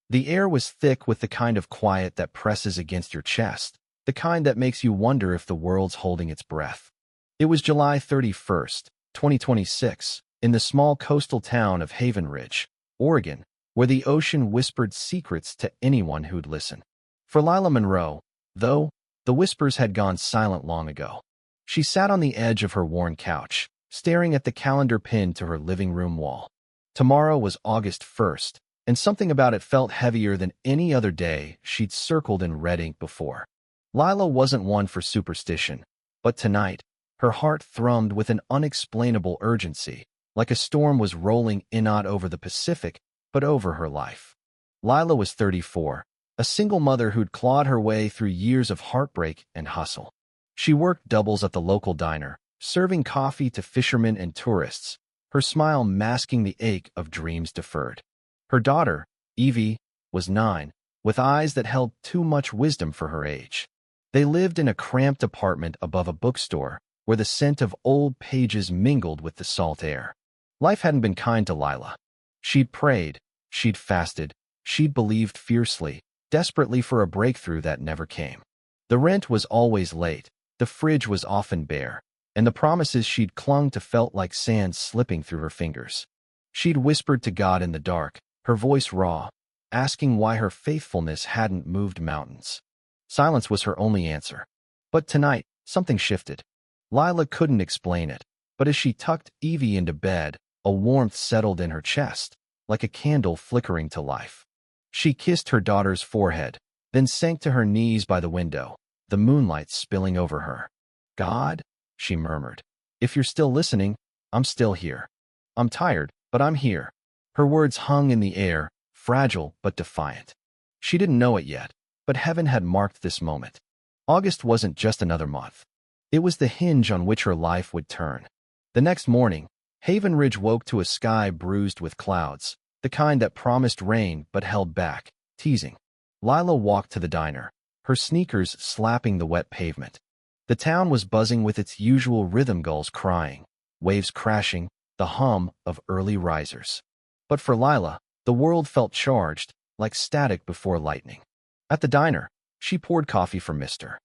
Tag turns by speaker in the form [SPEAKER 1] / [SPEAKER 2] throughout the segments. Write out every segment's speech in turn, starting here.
[SPEAKER 1] The air was thick with the kind of quiet that presses against your chest, the kind that makes you wonder if the world's holding its breath. It was July 31st, 2026, in the small coastal town of Haven Ridge, Oregon, where the ocean whispered secrets to anyone who'd listen. For Lila Monroe, though, the whispers had gone silent long ago. She sat on the edge of her worn couch, staring at the calendar pinned to her living room wall. Tomorrow was August 1st, and something about it felt heavier than any other day she'd circled in red ink before. Lila wasn't one for superstition, but tonight, her heart thrummed with an unexplainable urgency, like a storm was rolling in not over the Pacific, but over her life. Lila was 34, a single mother who'd clawed her way through years of heartbreak and hustle. She worked doubles at the local diner, serving coffee to fishermen and tourists, her smile masking the ache of dreams deferred. Her daughter, Evie, was 9, with eyes that held too much wisdom for her age. They lived in a cramped apartment above a bookstore, where the scent of old pages mingled with the salt air. Life hadn't been kind to Lila. She'd prayed, she'd fasted, she'd believed fiercely, desperately for a breakthrough that never came. The rent was always late, the fridge was often bare, and the promises she'd clung to felt like sand slipping through her fingers. She'd whispered to God in the dark, her voice raw, asking why her faithfulness hadn't moved mountains. Silence was her only answer. But tonight, something shifted. Lila couldn't explain it, but as she tucked Evie into bed, a warmth settled in her chest, like a candle flickering to life. She kissed her daughter's forehead, then sank to her knees by the window, the moonlight spilling over her. "God," she murmured, "if you're still listening, I'm still here. I'm tired, but I'm here." Her words hung in the air, fragile but defiant. She didn't know it yet, but heaven had marked this moment. August wasn't just another month. It was the hinge on which her life would turn. The next morning, Haven Ridge woke to a sky bruised with clouds, the kind that promised rain but held back, teasing. Lila walked to the diner, her sneakers slapping the wet pavement. The town was buzzing with its usual rhythm, gulls crying, waves crashing, the hum of early risers. But for Lila, the world felt charged, like static before lightning. At the diner, she poured coffee for Mr.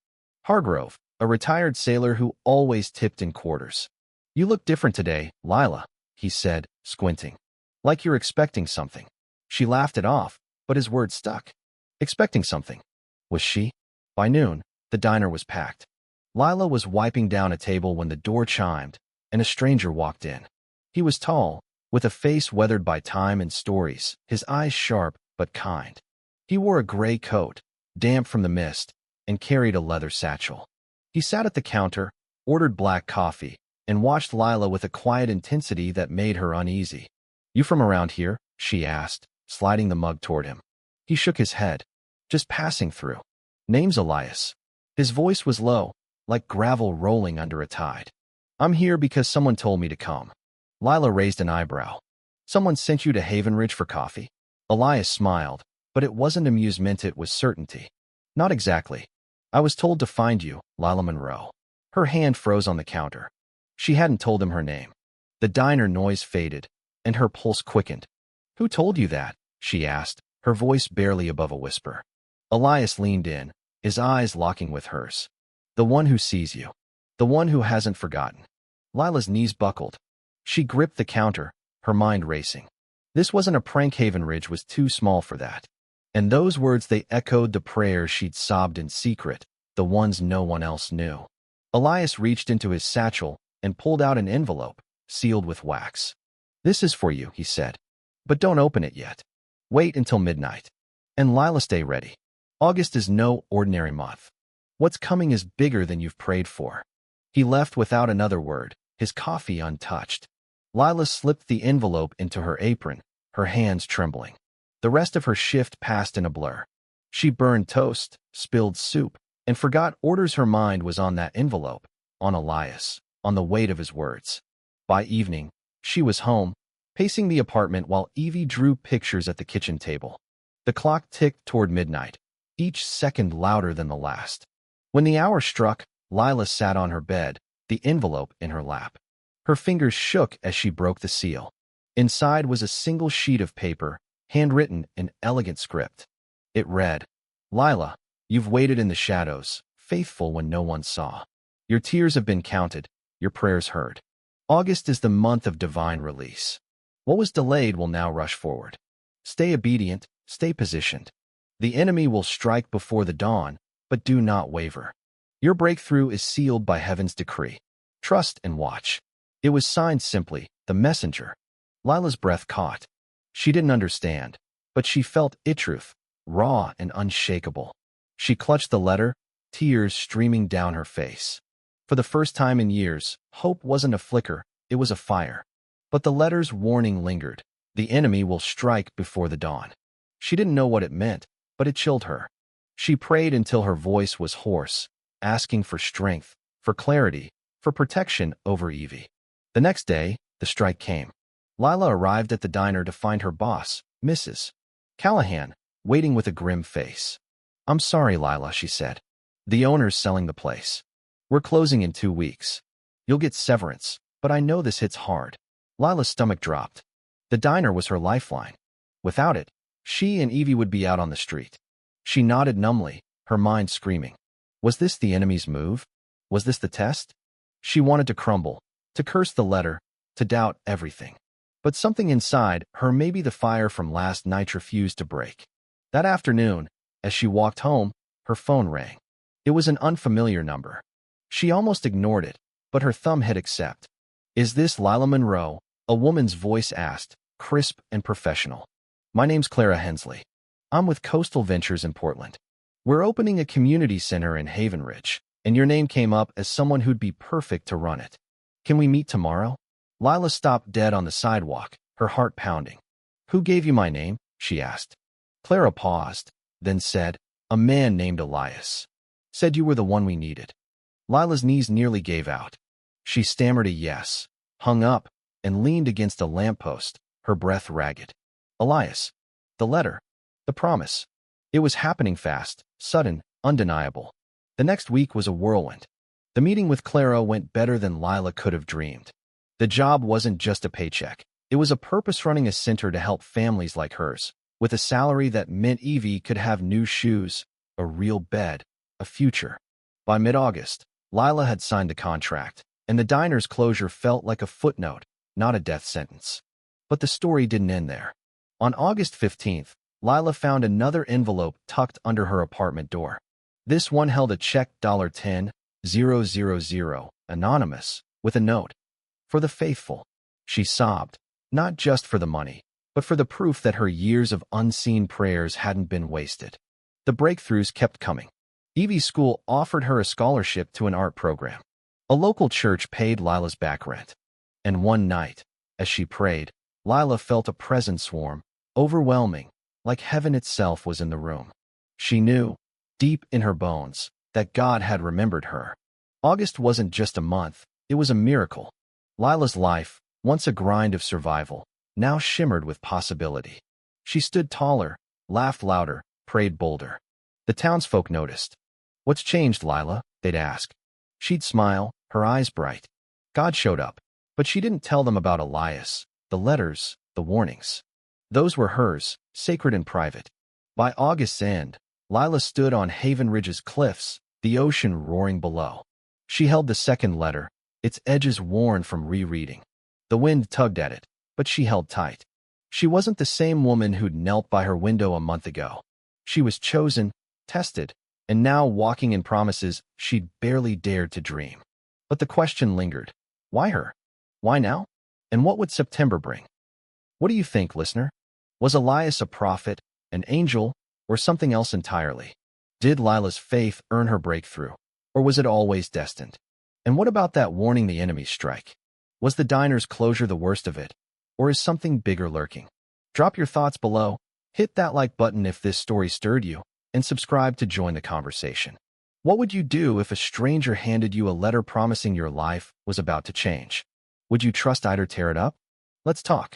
[SPEAKER 1] Hargrove, a retired sailor who always tipped in quarters. "You look different today, Lila," he said, squinting. "Like you're expecting something." She laughed it off, but his words stuck. Expecting something. Was she? By noon, the diner was packed. Lila was wiping down a table when the door chimed, and a stranger walked in. He was tall, with a face weathered by time and stories, his eyes sharp but kind. He wore a gray coat, damp from the mist, and carried a leather satchel. He sat at the counter, ordered black coffee, and watched Lila with a quiet intensity that made her uneasy. "You from around here?" she asked, sliding the mug toward him. He shook his head. "Just passing through. Name's Elias." His voice was low, like gravel rolling under a tide. "I'm here because someone told me to come." Lila raised an eyebrow. "Someone sent you to Haven Ridge for coffee?" Elias smiled, but it wasn't amusement, it was certainty. "Not exactly. I was told to find you, Lila Monroe." Her hand froze on the counter. She hadn't told him her name. The diner noise faded, and her pulse quickened. "Who told you that?" she asked, her voice barely above a whisper. Elias leaned in, his eyes locking with hers. "The one who sees you. The one who hasn't forgotten." Lila's knees buckled. She gripped the counter, her mind racing. This wasn't a prank. Haven Ridge was too small for that. And those words, they echoed the prayers she'd sobbed in secret, the ones no one else knew. Elias reached into his satchel and pulled out an envelope, sealed with wax. "This is for you," he said. "But don't open it yet. Wait until midnight. And Lila, stay ready. August is no ordinary month. What's coming is bigger than you've prayed for." He left without another word, his coffee untouched. Lila slipped the envelope into her apron, her hands trembling. The rest of her shift passed in a blur. She burned toast, spilled soup, and forgot orders. Her mind was on that envelope, on Elias, on the weight of his words. By evening, she was home, pacing the apartment while Evie drew pictures at the kitchen table. The clock ticked toward midnight, each second louder than the last. When the hour struck, Lila sat on her bed, the envelope in her lap. Her fingers shook as she broke the seal. Inside was a single sheet of paper, handwritten in elegant script. It read, "Lila, you've waited in the shadows, faithful when no one saw. Your tears have been counted, your prayers heard. August is the month of divine release. What was delayed will now rush forward. Stay obedient, stay positioned. The enemy will strike before the dawn, but do not waver. Your breakthrough is sealed by heaven's decree. Trust and watch." It was signed simply, "The Messenger." Lila's breath caught. She didn't understand, but she felt it truth, raw and unshakable. She clutched the letter, tears streaming down her face. For the first time in years, hope wasn't a flicker, it was a fire. But the letter's warning lingered. The enemy will strike before the dawn. She didn't know what it meant, but it chilled her. She prayed until her voice was hoarse, asking for strength, for clarity, for protection over Evie. The next day, the strike came. Lila arrived at the diner to find her boss, Mrs. Callahan, waiting with a grim face. "I'm sorry, Lila," she said. "The owner's selling the place. We're closing in 2 weeks. You'll get severance, but I know this hits hard." Lila's stomach dropped. The diner was her lifeline. Without it, she and Evie would be out on the street. She nodded numbly, her mind screaming. Was this the enemy's move? Was this the test? She wanted to crumble, to curse the letter, to doubt everything. But something inside her, maybe the fire from last night, refused to break. That afternoon, as she walked home, her phone rang. It was an unfamiliar number. She almost ignored it, but her thumb hit accept. "Is this Lila Monroe?" a woman's voice asked, crisp and professional. "My name's Clara Hensley. I'm with Coastal Ventures in Portland. We're opening a community center in Haven Ridge, and your name came up as someone who'd be perfect to run it. Can we meet tomorrow?" Lila stopped dead on the sidewalk, her heart pounding. "Who gave you my name?" she asked. Clara paused, then said, "A man named Elias. Said you were the one we needed." Lila's knees nearly gave out. She stammered a yes, hung up, and leaned against a lamppost, her breath ragged. Elias. The letter. The promise. It was happening fast, sudden, undeniable. The next week was a whirlwind. The meeting with Clara went better than Lila could have dreamed. The job wasn't just a paycheck. It was a purpose, running a center to help families like hers, with a salary that meant Evie could have new shoes, a real bed, a future. By mid-August, Lila had signed the contract, and the diner's closure felt like a footnote, not a death sentence. But the story didn't end there. On August 15th, Lila found another envelope tucked under her apartment door. This one held a check, $10,000, anonymous, with a note. "For the faithful." She sobbed, not just for the money, but for the proof that her years of unseen prayers hadn't been wasted. The breakthroughs kept coming. Evie's school offered her a scholarship to an art program. A local church paid Lila's back rent. And one night, as she prayed, Lila felt a presence swarm, overwhelming, like heaven itself was in the room. She knew, deep in her bones, that God had remembered her. August wasn't just a month, it was a miracle. Lila's life, once a grind of survival, now shimmered with possibility. She stood taller, laughed louder, prayed bolder. The townsfolk noticed. "What's changed, Lila?" they'd ask. She'd smile, her eyes bright. God showed up, but she didn't tell them about Elias, the letters, the warnings. Those were hers, sacred and private. By August's end, Lila stood on Haven Ridge's cliffs, the ocean roaring below. She held the second letter, its edges worn from rereading. The wind tugged at it, but she held tight. She wasn't the same woman who'd knelt by her window a month ago. She was chosen, tested, and now walking in promises she'd barely dared to dream. But the question lingered. Why her? Why now? And what would September bring? What do you think, listener? Was Elias a prophet, an angel, or something else entirely? Did Lila's faith earn her breakthrough, or was it always destined? And what about that warning, the enemy's strike? Was the diner's closure the worst of it, or is something bigger lurking? Drop your thoughts below, hit that like button if this story stirred you, and subscribe to join the conversation. What would you do if a stranger handed you a letter promising your life was about to change? Would you trust it or tear it up? Let's talk.